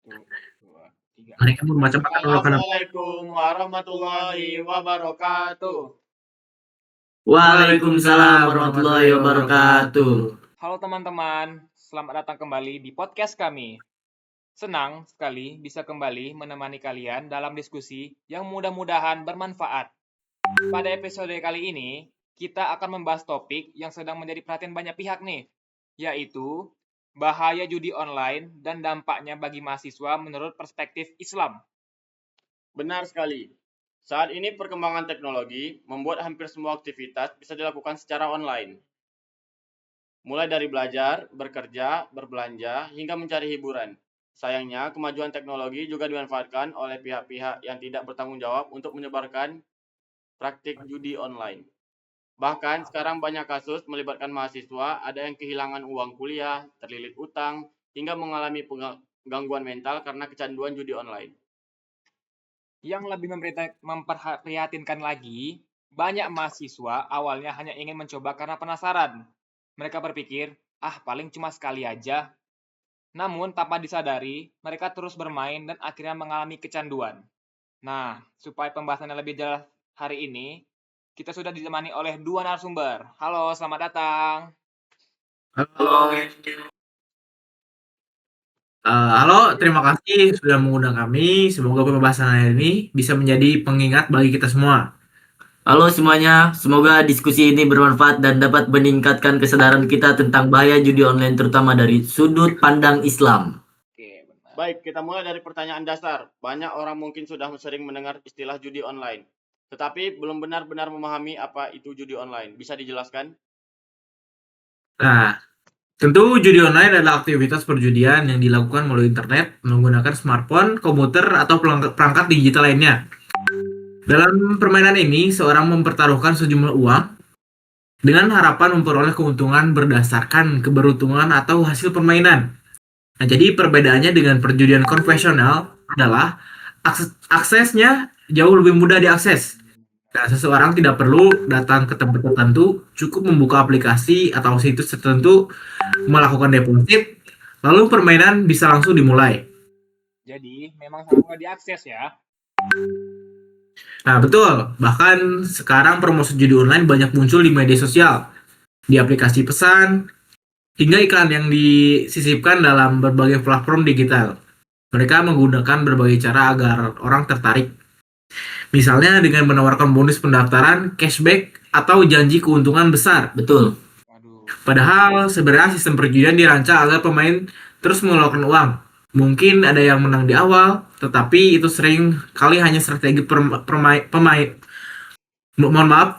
Satu, dua, tiga. Mereka membaca-baca penolakan. Assalamualaikum warahmatullahi wabarakatuh. Waalaikumsalam warahmatullahi wabarakatuh. Halo teman-teman, selamat datang kembali di podcast kami. Senang sekali bisa kembali menemani kalian dalam diskusi yang mudah-mudahan bermanfaat. Pada episode kali ini, kita akan membahas topik yang sedang menjadi perhatian banyak pihak nih, yaitu bahaya judi online dan dampaknya bagi mahasiswa menurut perspektif Islam. Benar sekali. Saat ini perkembangan teknologi membuat hampir semua aktivitas bisa dilakukan secara online. Mulai dari belajar, bekerja, berbelanja, hingga mencari hiburan. Sayangnya, kemajuan teknologi juga dimanfaatkan oleh pihak-pihak yang tidak bertanggung jawab untuk menyebarkan praktik judi online. Bahkan sekarang banyak kasus melibatkan mahasiswa, ada yang kehilangan uang kuliah, terlilit utang, hingga mengalami gangguan mental karena kecanduan judi online. Yang lebih memprihatinkan lagi, banyak mahasiswa awalnya hanya ingin mencoba karena penasaran. Mereka berpikir, paling cuma sekali aja. Namun, tanpa disadari, mereka terus bermain dan akhirnya mengalami kecanduan. Nah, supaya pembahasannya lebih jelas hari ini, kita sudah ditemani oleh dua narasumber. Halo, selamat datang. Halo, terima kasih sudah mengundang kami. Semoga pembahasan hari ini bisa menjadi pengingat bagi kita semua. Halo semuanya, semoga diskusi ini bermanfaat dan dapat meningkatkan kesadaran kita tentang bahaya judi online terutama dari sudut pandang Islam. Oke, benar. Baik, kita mulai dari pertanyaan dasar. Banyak orang mungkin sudah sering mendengar istilah judi online, tetapi belum benar-benar memahami apa itu judi online. Bisa dijelaskan? Nah, tentu judi online adalah aktivitas perjudian yang dilakukan melalui internet menggunakan smartphone, komputer, atau perangkat digital lainnya. Dalam permainan ini, seorang mempertaruhkan sejumlah uang dengan harapan memperoleh keuntungan berdasarkan keberuntungan atau hasil permainan. Nah, jadi perbedaannya dengan perjudian konvensional adalah aksesnya jauh lebih mudah diakses. Nah, seseorang tidak perlu datang ke tempat tertentu, cukup membuka aplikasi atau situs tertentu, melakukan deposit, lalu permainan bisa langsung dimulai. Jadi, memang sangat mudah diakses ya. Nah, betul. Bahkan sekarang promosi judi online banyak muncul di media sosial, di aplikasi pesan, hingga iklan yang disisipkan dalam berbagai platform digital. Mereka menggunakan berbagai cara agar orang tertarik. Misalnya dengan menawarkan bonus pendaftaran, cashback, atau janji keuntungan besar. Betul. Waduh. Padahal sebenarnya sistem perjudian dirancang agar pemain terus mengeluarkan uang. Mungkin ada yang menang di awal, tetapi itu sering kali hanya strategi pemain. Mohon maaf,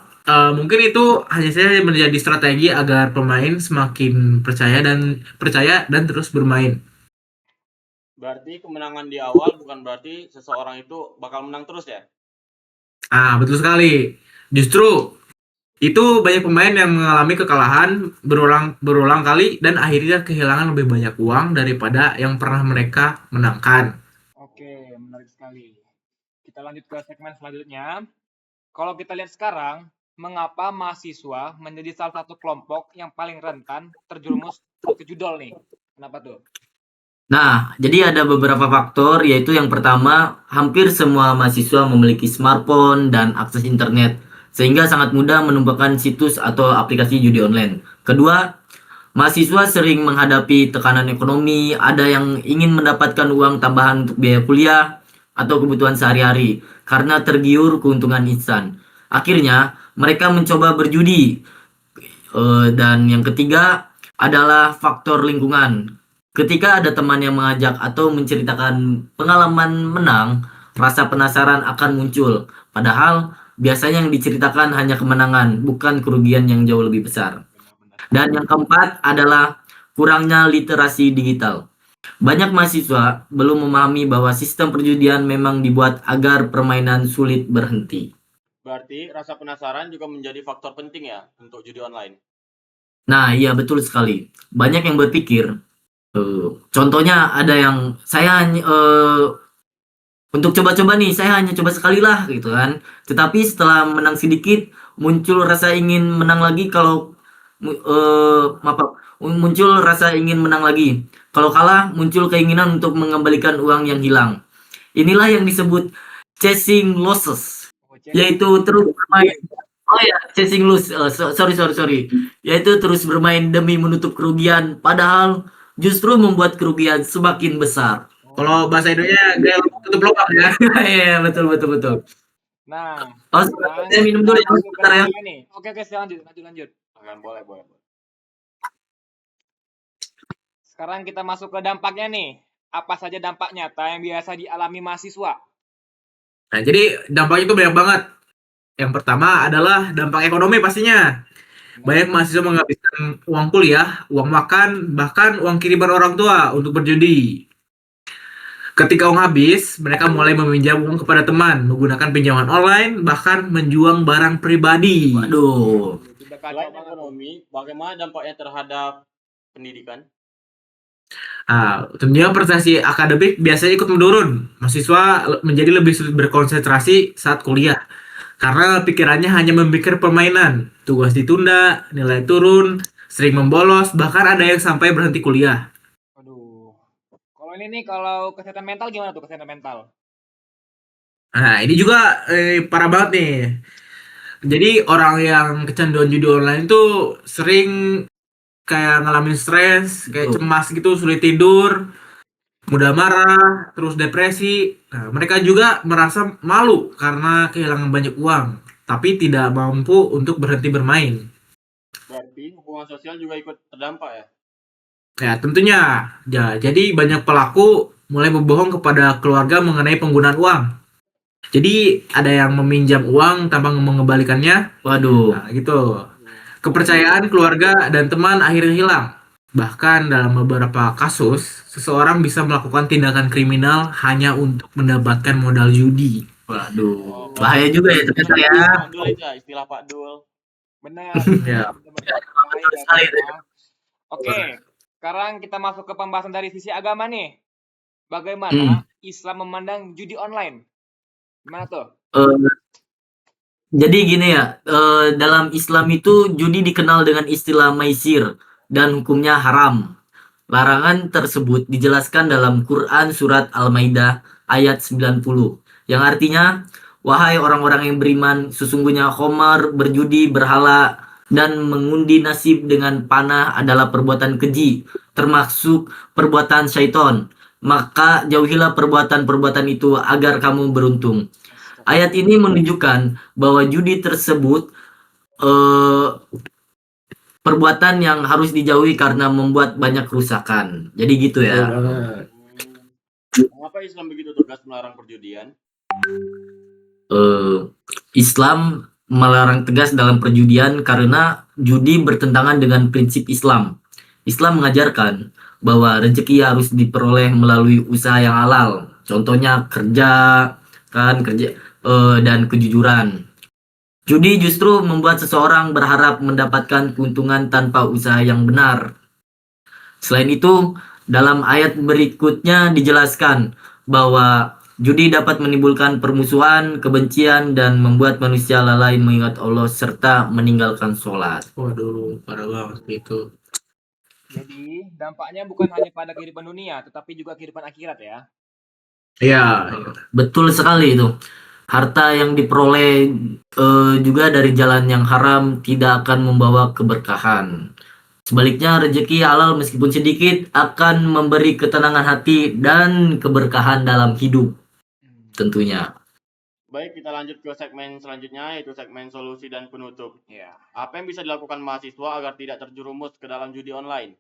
mungkin itu hanya saja menjadi strategi agar pemain semakin percaya dan terus bermain. Berarti kemenangan di awal bukan berarti seseorang itu bakal menang terus ya? Betul sekali. Justru itu banyak pemain yang mengalami kekalahan berulang kali dan akhirnya kehilangan lebih banyak uang daripada yang pernah mereka menangkan. Oke, menarik sekali. Kita lanjut ke segmen selanjutnya. Kalau kita lihat sekarang, mengapa mahasiswa menjadi salah satu kelompok yang paling rentan terjerumus ke judol nih? Kenapa tuh? Nah, jadi ada beberapa faktor, yaitu yang pertama, hampir semua mahasiswa memiliki smartphone dan akses internet, sehingga sangat mudah menemukan situs atau aplikasi judi online. Kedua, mahasiswa sering menghadapi tekanan ekonomi, ada yang ingin mendapatkan uang tambahan untuk biaya kuliah atau kebutuhan sehari-hari, karena tergiur keuntungan instan. Akhirnya, mereka mencoba berjudi. Dan yang ketiga adalah faktor lingkungan. Ketika ada teman yang mengajak atau menceritakan pengalaman menang, rasa penasaran akan muncul. Padahal biasanya yang diceritakan hanya kemenangan, bukan kerugian yang jauh lebih besar. Dan yang keempat adalah kurangnya literasi digital. Banyak mahasiswa belum memahami bahwa sistem perjudian memang dibuat agar permainan sulit berhenti. Berarti rasa penasaran juga menjadi faktor penting ya untuk judi online. Nah, iya betul sekali. Banyak yang berpikir, contohnya ada yang saya untuk coba-coba nih, saya hanya coba sekali lah gitu kan. Tetapi setelah menang sedikit, muncul rasa ingin menang lagi kalau muncul rasa ingin menang lagi. Kalau kalah, muncul keinginan untuk mengembalikan uang yang hilang. Inilah yang disebut chasing losses, Oh, Cek. yaitu terus bermain. Oh ya, chasing loss. Sorry. Yaitu terus bermain demi menutup kerugian, padahal justru membuat kerugian semakin besar. Kalau bahasa Indonesia gaya tutup lubang ya. Iya, betul. Nah, Oh, sekarang saya minum kita dulu ya, masuk ke sebentar ya. dampaknya nih. Oke, lanjut. Akan boleh. Sekarang kita masuk ke dampaknya nih. Apa saja dampak nyata yang biasa dialami mahasiswa? Nah, jadi dampaknya itu banyak banget. Yang pertama adalah dampak ekonomi pastinya. Banyak mahasiswa menghabiskan uang kuliah, uang makan, bahkan uang kiriman orang tua untuk berjudi. Ketika uang habis, mereka mulai meminjam uang kepada teman, menggunakan pinjaman online, bahkan menjual barang pribadi. Waduh. Itu udah kacau Selain banget tuh. ekonomi, bagaimana dampaknya terhadap pendidikan? Tentunya prestasi akademik biasanya ikut menurun. Mahasiswa menjadi lebih sulit berkonsentrasi saat kuliah. Karena pikirannya hanya memikir permainan, tugas ditunda, nilai turun, sering membolos, bahkan ada yang sampai berhenti kuliah. Aduh. Kalau ini nih, kalau kesehatan mental gimana tuh kesehatan mental? Nah, ini juga parah banget nih. Jadi orang yang kecanduan judi online tuh sering kayak ngalamin stres, kayak Betul. cemas gitu, sulit tidur, mudah marah, terus depresi. Nah, mereka juga merasa malu karena kehilangan banyak uang, tapi tidak mampu untuk berhenti bermain. Berarti hubungan sosial juga ikut terdampak ya? Ya, tentunya. Ya, jadi banyak pelaku mulai berbohong kepada keluarga mengenai penggunaan uang. Jadi ada yang meminjam uang tanpa mengembalikannya. Waduh. Nah, gitu. Kepercayaan keluarga dan teman akhirnya hilang. Bahkan dalam beberapa kasus, seseorang bisa melakukan tindakan kriminal hanya untuk mendapatkan modal judi. Waduh. Oh, Bahaya juga ya ternyata ya. Pak Dul itu ya, istilah Pak Dul. Benar. Ya. Benar-benar bahaya ya, Sekali Pak, ya. Oke, sekarang kita masuk ke pembahasan dari sisi agama nih. Bagaimana Islam memandang judi online? Gimana tuh? Jadi gini ya, dalam Islam itu judi dikenal dengan istilah maisir dan hukumnya haram. Larangan tersebut dijelaskan dalam Quran surat Al-Maidah ayat 90, yang artinya, wahai orang-orang yang beriman, sesungguhnya khamar, berjudi, berhala, dan mengundi nasib dengan panah adalah perbuatan keji, termasuk perbuatan syaitan. Maka jauhilah perbuatan-perbuatan itu agar kamu beruntung. Ayat ini menunjukkan bahwa judi tersebut perbuatan yang harus dijauhi karena membuat banyak kerusakan. Jadi gitu ya. Mengapa Islam begitu tegas melarang perjudian? Islam melarang tegas dalam perjudian karena judi bertentangan dengan prinsip Islam. Islam mengajarkan bahwa rezeki harus diperoleh melalui usaha yang halal. Contohnya kerja dan kejujuran. Judi justru membuat seseorang berharap mendapatkan keuntungan tanpa usaha yang benar. Selain itu, dalam ayat berikutnya dijelaskan bahwa judi dapat menimbulkan permusuhan, kebencian, dan membuat manusia lalai mengingat Allah serta meninggalkan sholat. Waduh, parah banget gitu. Jadi, dampaknya bukan hanya pada kehidupan dunia, tetapi juga kehidupan akhirat ya. Iya. Betul sekali itu. Harta yang diperoleh juga dari jalan yang haram tidak akan membawa keberkahan. Sebaliknya, rezeki halal meskipun sedikit akan memberi ketenangan hati dan keberkahan dalam hidup tentunya. Baik, kita lanjut ke segmen selanjutnya, yaitu segmen solusi dan penutup. Ya. Apa yang bisa dilakukan mahasiswa agar tidak terjerumus ke dalam judi online?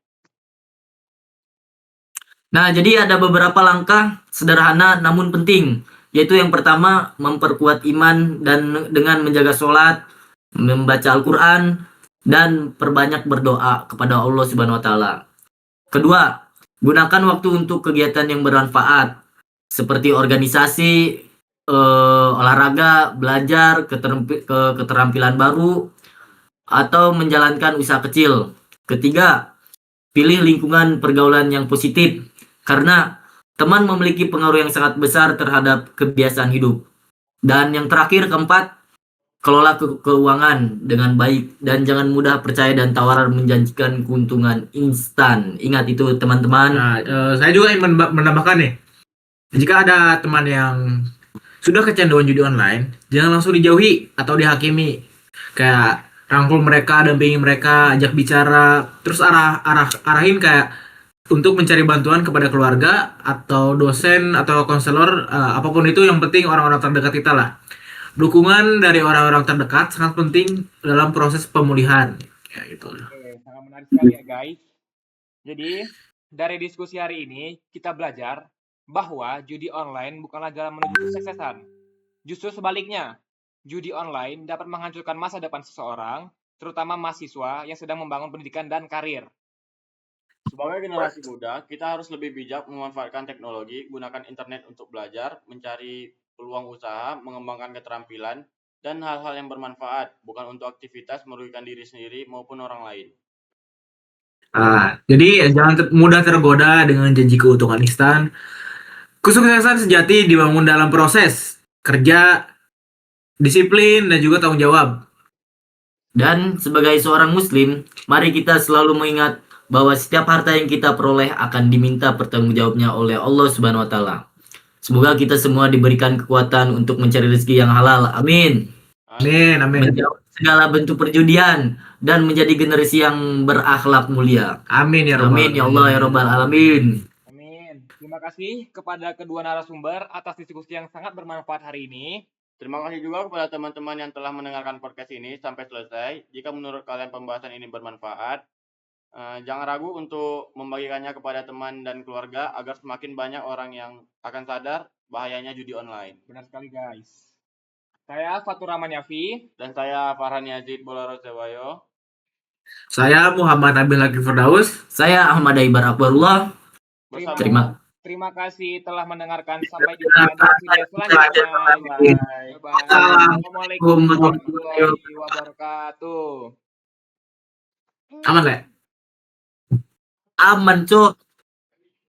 Nah, jadi ada beberapa langkah sederhana namun penting, yaitu yang pertama memperkuat iman dan dengan menjaga sholat, membaca Al-Quran, dan perbanyak berdoa kepada Allah Subhanahu wa Ta'ala. Kedua, gunakan waktu untuk kegiatan yang bermanfaat seperti organisasi, olahraga, belajar, keterampilan baru, atau menjalankan usaha kecil. Ketiga, pilih lingkungan pergaulan yang positif karena teman memiliki pengaruh yang sangat besar terhadap kebiasaan hidup. Dan yang terakhir, keempat, kelola keuangan dengan baik dan jangan mudah percaya dan tawaran menjanjikan keuntungan instan. Ingat itu teman-teman. Nah, saya juga ingin menambahkan nih, jika ada teman yang sudah kecanduan judi online, jangan langsung dijauhi atau dihakimi. Kayak rangkul mereka, dampingi mereka, ajak bicara, terus arahin kayak untuk mencari bantuan kepada keluarga atau dosen atau konselor, apapun itu, yang penting orang-orang terdekat kita lah. Dukungan dari orang-orang terdekat sangat penting dalam proses pemulihan. Ya gitu. Oke, sangat menarik sekali ya guys. Jadi dari diskusi hari ini kita belajar bahwa judi online bukanlah jalan menuju kesuksesan. Justru sebaliknya, judi online dapat menghancurkan masa depan seseorang, terutama mahasiswa yang sedang membangun pendidikan dan karir. Sebagai generasi muda, kita harus lebih bijak memanfaatkan teknologi, gunakan internet untuk belajar, mencari peluang usaha, mengembangkan keterampilan, dan hal-hal yang bermanfaat, bukan untuk aktivitas merugikan diri sendiri maupun orang lain. Jadi jangan mudah tergoda dengan janji keuntungan instan. Kesuksesan sejati dibangun dalam proses kerja, disiplin, dan juga tanggung jawab. Dan sebagai seorang muslim, mari kita selalu mengingat bahwa setiap harta yang kita peroleh akan diminta pertanggungjawabnya oleh Allah Subhanahu wa taala. Semoga kita semua diberikan kekuatan untuk mencari rezeki yang halal. Amin. Amin, amin. Menjauhi segala bentuk perjudian dan menjadi generasi yang berakhlak mulia. Amin ya Rabbal Amin ya Allah ya Rabbal alamin. Amin. Terima kasih kepada kedua narasumber atas diskusi yang sangat bermanfaat hari ini. Terima kasih juga kepada teman-teman yang telah mendengarkan podcast ini sampai selesai. Jika menurut kalian pembahasan ini bermanfaat, jangan ragu untuk membagikannya kepada teman dan keluarga agar semakin banyak orang yang akan sadar bahayanya judi online. Benar sekali guys. Saya Fatur Rahman Yafi. Dan saya Farhan Yazid Bolaro Sewayo. Saya Muhammad Nabil Laki Firdaus. Saya Ahmad Aibar Akbarullah. Terima kasih telah mendengarkan. Sampai jumpa di video selanjutnya. Bye. Assalamualaikum warahmatullahi wabarakatuh. Aman, Le? Aman, Cok.